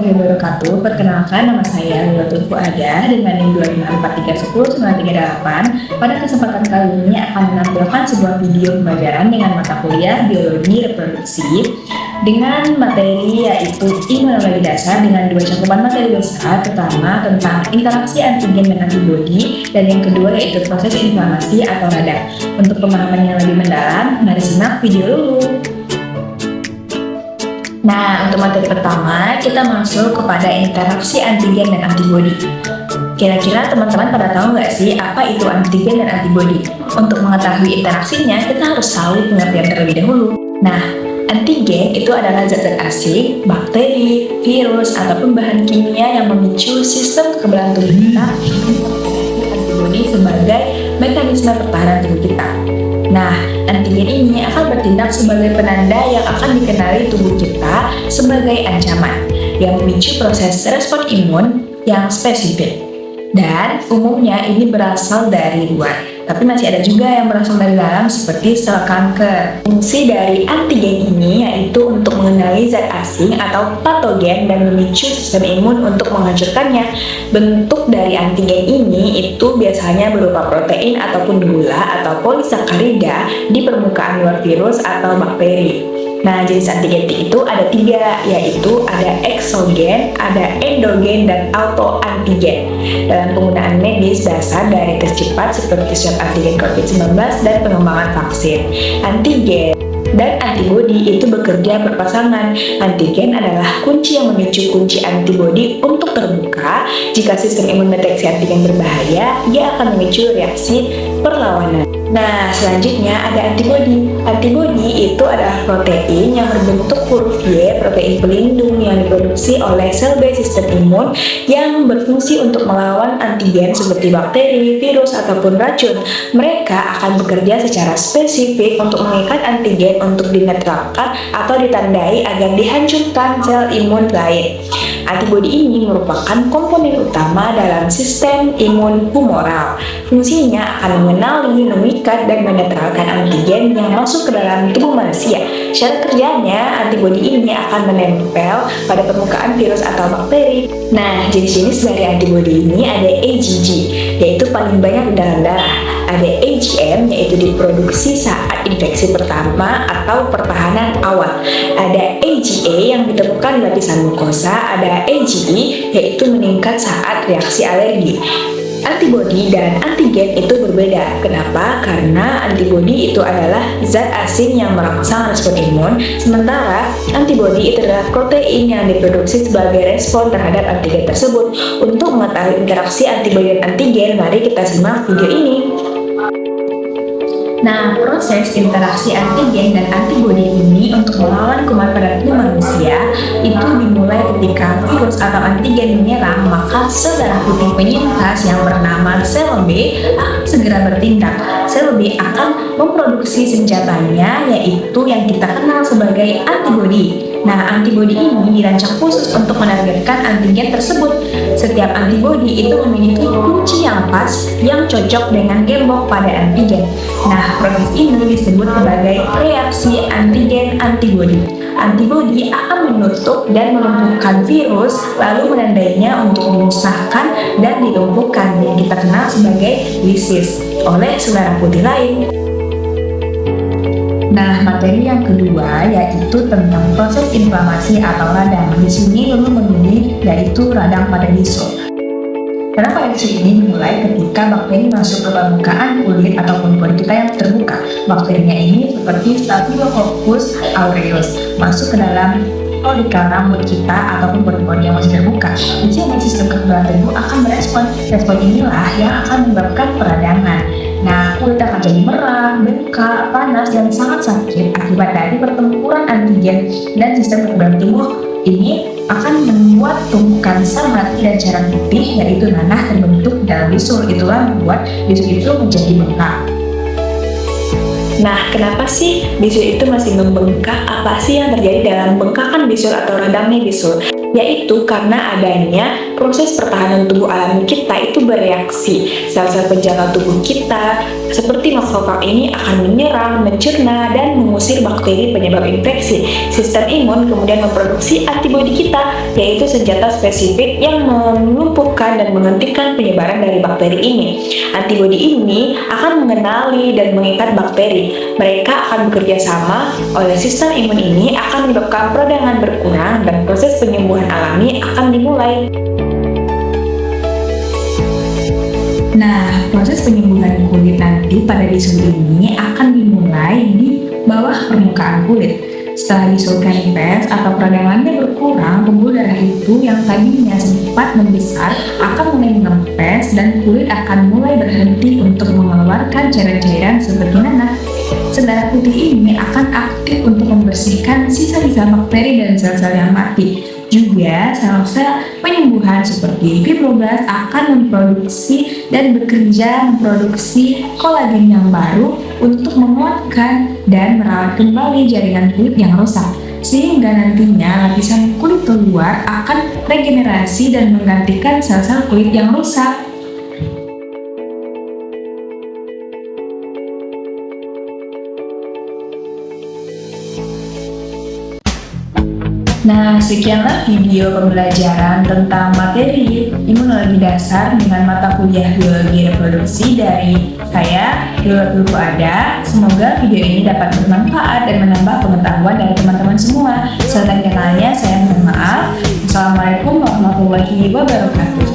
warahmatullahi wabarakatuh. Perkenalkan, nama saya Lulatul Fuada dengan NIM 254311098. Pada kesempatan kali ini akan menampilkan sebuah video pembelajaran dengan mata kuliah biologi reproduksi dengan materi yaitu imunologi dasar dengan dua cakupan materi besar, pertama tentang interaksi antigen dan antibodi, dan yang kedua yaitu proses inflamasi atau radang. Untuk pemahaman yang lebih mendalam, mari simak video dulu. Nah, untuk materi pertama, kita masuk kepada interaksi antigen dan antibodi. Kira-kira teman-teman pada tahu nggak sih apa itu antigen dan antibodi? Untuk mengetahui interaksinya, kita harus tahu pengertian terlebih dahulu. Nah, antigen itu adalah zat-zat asing, bakteri, virus, ataupun bahan kimia yang memicu sistem kekebalan tubuh kita. Antibodi sebagai mekanisme pertahanan tubuh kita. Nah, antigen ini akan bertindak sebagai penanda yang akan dikenali tubuh kita sebagai ancaman yang memicu proses respon imun yang spesifik. Dan umumnya ini berasal dari luar, tapi masih ada juga yang berasal dari dalam seperti sel kanker. Fungsi dari antigen ini yaitu untuk mengenali zat asing atau patogen dan memicu sistem imun untuk menghancurkannya. Bentuk dari antigen ini itu biasanya berupa protein ataupun gula atau polisakarida di permukaan luar virus atau bakteri. Nah, jenis antigen itu ada tiga, yaitu ada eksogen, ada endogen, dan autoantigen. Dalam penggunaan medis dasar dari tes cepat seperti swab antigen COVID-19 dan pengembangan vaksin. Antigen dan antibodi itu bekerja berpasangan. Antigen adalah kunci yang memicu kunci antibodi untuk terbuka. Jika sistem imun mendeteksi antigen berbahaya, ia akan memicu reaksi perlawanan. Nah, selanjutnya ada antibodi. Antibodi itu adalah protein yang berbentuk huruf Y, protein pelindung yang diproduksi oleh sel B sistem imun yang berfungsi untuk melawan antigen seperti bakteri, virus, ataupun racun. Mereka akan bekerja secara spesifik untuk mengikat antigen untuk dinetralkan atau ditandai agar dihancurkan sel imun lain. Antibodi ini merupakan komponen utama dalam sistem imun humoral. Fungsinya akan mengenali, mengikat, dan menetralkan antigen yang masuk ke dalam tubuh manusia. Cara kerjanya, antibodi ini akan menempel pada permukaan virus atau bakteri. Nah, jenis-jenis dari antibodi ini ada IgG, yaitu paling banyak di dalam darah. Ada IgM, yaitu diproduksi saat infeksi pertama atau pertahanan awal. Ada IgA yang ditemukan di lapisan mukosa. Ada IgE, yaitu meningkat saat reaksi alergi. Antibodi dan antigen itu berbeda. Kenapa? Karena antibodi itu adalah zat asing yang merangsang respon imun, sementara antibodi itu adalah protein yang diproduksi sebagai respon terhadap antigen tersebut. Untuk mengetahui interaksi antibodi dan antigen, mari kita simak video ini. Nah, proses interaksi antigen dan antibodi ini untuk melawan kuman pada tubuh manusia itu dimulai ketika virus atau antigen menyerang, maka sel darah putih penyintas yang bernama sel B akan segera bertindak. Sel B akan memproduksi senjatanya, yaitu yang kita kenal sebagai antibodi. Nah, antibodi ini dirancang khusus untuk menargetkan antigen tersebut. Setiap antibodi itu memiliki kunci yang pas yang cocok dengan gembok pada antigen. Nah, proses ini disebut sebagai reaksi antigen-antibodi. Antibodi akan menutup dan melumpuhkan virus, lalu menandainya untuk dimusnahkan dan dilumpuhkan, yang kita kenal sebagai lisis, oleh sel darah putih lain. Nah, materi yang kedua yaitu tentang proses inflamasi atau radang. Di sini dulu menulis yaitu radang pada bisul. Radang pada bisul ini dimulai ketika bakteri masuk ke permukaan kulit ataupun kulit kita yang terbuka. Bakterinya ini seperti Staphylococcus aureus masuk ke dalam folikel rambut kita ataupun pori-pori yang masih terbuka. Di sini sistem kekebalan tubuh akan merespon. Respon inilah yang akan menyebabkan peradangan. Nah, kulit akan jadi merah, bengkak, panas, dan sangat sakit akibat dari pertempuran antigen dan sistem kekebalan tubuh ini akan membuat tumpukan sel mati dan cairan putih yaitu nanah terbentuk dalam bisul. Itulah membuat bisul itu menjadi bengkak. Nah, kenapa sih bisul itu masih membengkak? Apa sih yang terjadi dalam bengkakan bisul atau radangnya bisul? Yaitu karena adanya proses pertahanan tubuh alami kita itu bereaksi. Sel-sel penjaga tubuh kita seperti makrofag ini akan menyerang, mencerna, dan mengusir bakteri penyebab infeksi. Sistem imun kemudian memproduksi antibodi kita, yaitu senjata spesifik yang melumpuhkan dan menghentikan penyebaran dari bakteri ini. Antibodi ini akan mengenali dan mengikat bakteri. Mereka akan bekerja sama oleh sistem imun ini akan menyebabkan peradangan berkurang dan proses penyembuhan alami akan dimulai. Nah, proses penyembuhan kulit nanti pada bisul ini akan dimulai di bawah permukaan kulit. Setelah bisul kempes atau peradangannya berkurang, pembuluh darah itu yang tadinya sempat membesar akan mulai mengempes dan kulit akan mulai berhenti untuk mengeluarkan cairan-cairan seperti nanah. Sel darah putih ini akan aktif untuk membersihkan sisa-sisa bakteri dan sel-sel yang mati. Juga sel-sel penyembuhan seperti fibroblast akan memproduksi dan bekerja memproduksi kolagen yang baru untuk menguatkan dan merawat kembali jaringan kulit yang rusak, sehingga nantinya lapisan kulit luar akan regenerasi dan menggantikan sel-sel kulit yang rusak. Nah, sekianlah video pembelajaran tentang materi imunologi dasar dengan mata kuliah biologi reproduksi dari saya, Lula Ada. Semoga video ini dapat bermanfaat dan menambah pengetahuan dari teman-teman semua. Serta yang lainnya, saya mohon maaf. Assalamualaikum warahmatullahi wabarakatuh.